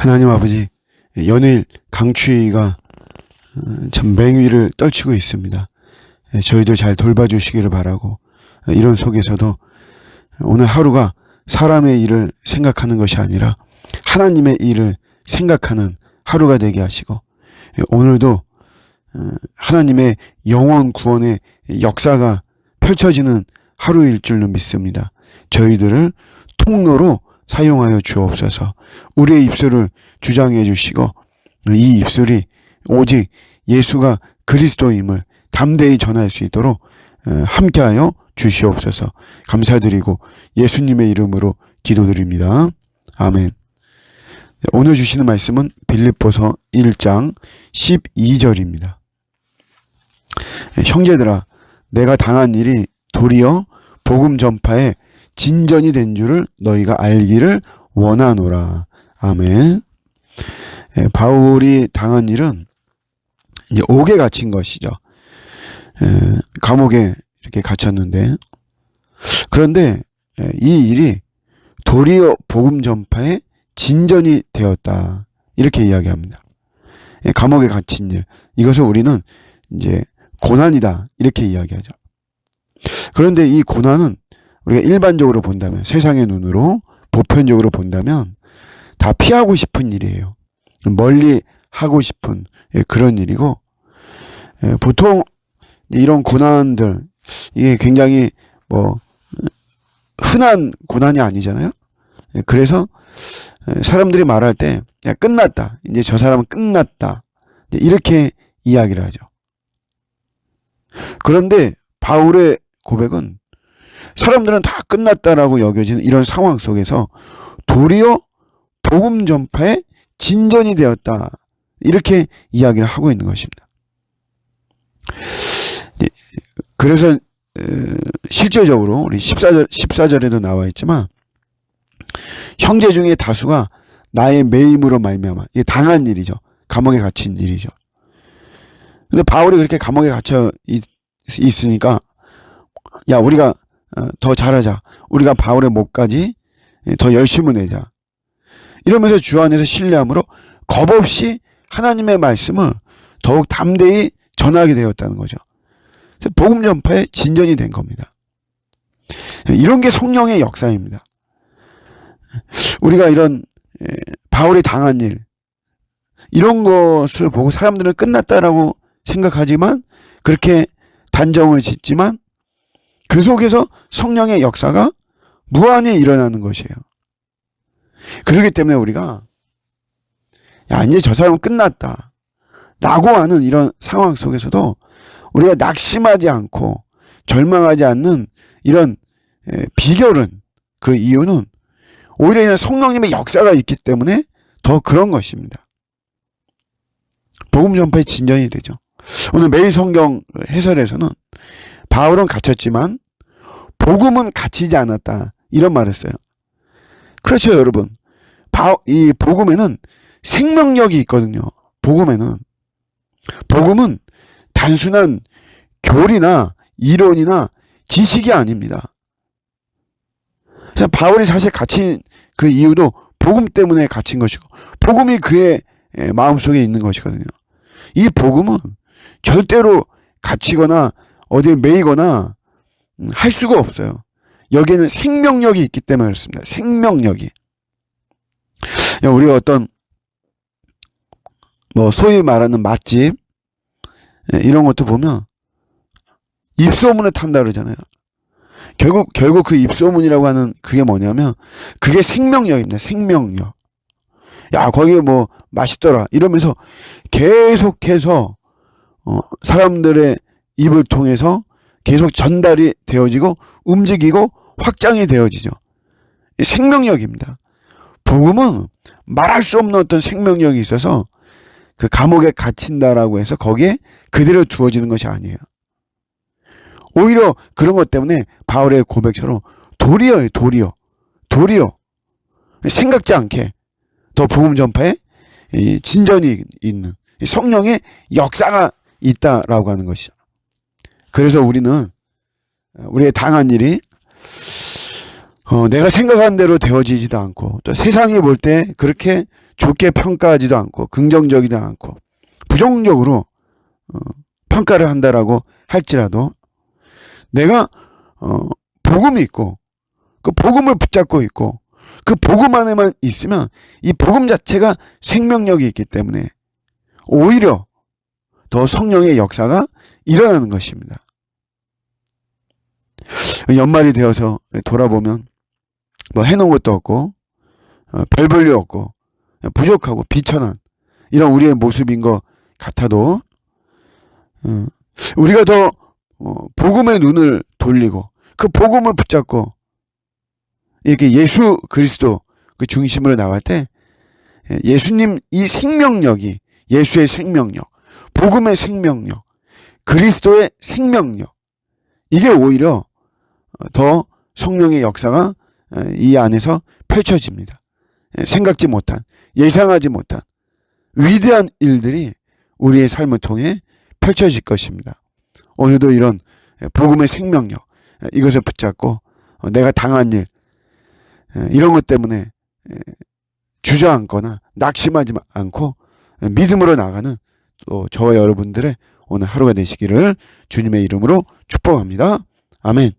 하나님 아버지, 연일 강추위가 참 맹위를 떨치고 있습니다. 저희도 잘 돌봐주시기를 바라고, 이런 속에서도 오늘 하루가 사람의 일을 생각하는 것이 아니라 하나님의 일을 생각하는 하루가 되게 하시고, 오늘도 하나님의 영원 구원의 역사가 펼쳐지는 하루일 줄로 믿습니다. 저희들을 통로로 사용하여 주옵소서. 우리의 입술을 주장해 주시고, 이 입술이 오직 예수가 그리스도임을 담대히 전할 수 있도록 함께하여 주시옵소서. 감사드리고 예수님의 이름으로 기도드립니다. 아멘. 오늘 주시는 말씀은 빌립보서 1장 12절입니다. 형제들아, 내가 당한 일이 도리어 복음 전파에 진전이 된 줄을 너희가 알기를 원하노라. 아멘. 바울이 당한 일은 이제 옥에 갇힌 것이죠. 감옥에 이렇게 갇혔는데, 그런데 이 일이 도리어 복음 전파에 진전이 되었다, 이렇게 이야기합니다. 감옥에 갇힌 일, 이것을 우리는 이제 고난이다, 이렇게 이야기하죠. 그런데 이 고난은 우리가 일반적으로 본다면, 세상의 눈으로 보편적으로 본다면 다 피하고 싶은 일이에요. 멀리 하고 싶은 그런 일이고, 보통 이런 고난들, 이게 굉장히 흔한 고난이 아니잖아요. 그래서 사람들이 말할 때, 야, 끝났다, 이제 저 사람은 끝났다, 이렇게 이야기를 하죠. 그런데 바울의 고백은 사람들은 다 끝났다라고 여겨지는 이런 상황 속에서 도리어 복음 전파에 진전이 되었다, 이렇게 이야기를 하고 있는 것입니다. 그래서 실제적으로 우리 14절에도 나와 있지만, 형제 중에 다수가 나의 매임으로 말미암아, 이게 당한 일이죠. 감옥에 갇힌 일이죠. 근데 바울이 그렇게 감옥에 갇혀 있으니까, 야, 우리가 더 잘하자, 우리가 바울의 목까지 더 열심을 내자, 이러면서 주 안에서 신뢰함으로 겁없이 하나님의 말씀을 더욱 담대히 전하게 되었다는 거죠. 복음 전파에 진전이 된 겁니다. 이런 게 성령의 역사입니다. 우리가 이런 바울이 당한 일, 이런 것을 보고 사람들은 끝났다라고 생각하지만, 그렇게 단정을 짓지만, 그 속에서 성령의 역사가 무한히 일어나는 것이에요. 그렇기 때문에 우리가, 야, 이제 저 사람은 끝났다 라고 하는 이런 상황 속에서도 우리가 낙심하지 않고 절망하지 않는 이런 비결은, 그 이유는 오히려 이런 성령님의 역사가 있기 때문에 더 그런 것입니다. 복음 전파에 진전이 되죠. 오늘 매일 성경 해설에서는 바울은 갇혔지만 복음은 갇히지 않았다, 이런 말을 써요. 그렇죠, 여러분. 이 복음에는 생명력이 있거든요. 복음은 단순한 교리나 이론이나 지식이 아닙니다. 바울이 사실 갇힌 그 이유도 복음 때문에 갇힌 것이고, 복음이 그의 마음속에 있는 것이거든요. 이 복음은 절대로 갇히거나 어디에 매이거나 할 수가 없어요. 여기에는 생명력이 있기 때문에 그렇습니다. 생명력이. 우리가 어떤 소위 말하는 맛집, 이런 것도 보면 입소문을 탄다 그러잖아요. 결국 그 입소문이라고 하는 그게 뭐냐면, 그게 생명력입니다. 생명력. 야, 거기 맛있더라, 이러면서 계속해서 사람들의 입을 통해서 계속 전달이 되어지고 움직이고 확장이 되어지죠. 생명력입니다. 복음은 말할 수 없는 어떤 생명력이 있어서 그 감옥에 갇힌다라고 해서 거기에 그대로 두어지는 것이 아니에요. 오히려 그런 것 때문에 바울의 고백처럼 도리어예요. 도리어 생각지 않게 더 복음 전파에 진전이 있는 성령의 역사가 있다라고 하는 것이죠. 그래서 우리는 우리의 당한 일이 내가 생각한 대로 되어지지도 않고, 또 세상이 볼 때 그렇게 좋게 평가하지도 않고 긍정적이지 않고 부정적으로 평가를 한다라고 할지라도 내가 복음이 있고 그 복음을 붙잡고 있고 그 복음 안에만 있으면 이 복음 자체가 생명력이 있기 때문에 오히려 더 성령의 역사가 일어나는 것입니다. 연말이 되어서 돌아보면 뭐 해놓은 것도 없고 별 볼 일 없고 부족하고 비천한 이런 우리의 모습인 것 같아도 우리가 더 복음의 눈을 돌리고 그 복음을 붙잡고 이렇게 예수 그리스도 그 중심으로 나갈 때 예수님 이 생명력이 예수의 생명력, 복음의 생명력, 그리스도의 생명력 이게 오히려 더 성령의 역사가 이 안에서 펼쳐집니다. 생각지 못한 예상하지 못한 위대한 일들이 우리의 삶을 통해 펼쳐질 것입니다. 오늘도 이런 복음의 생명력 이것을 붙잡고 내가 당한 일 이런 것 때문에 주저앉거나 낙심하지 않고 믿음으로 나가는 또 저와 여러분들의 오늘 하루가 되시기를 주님의 이름으로 축복합니다. 아멘.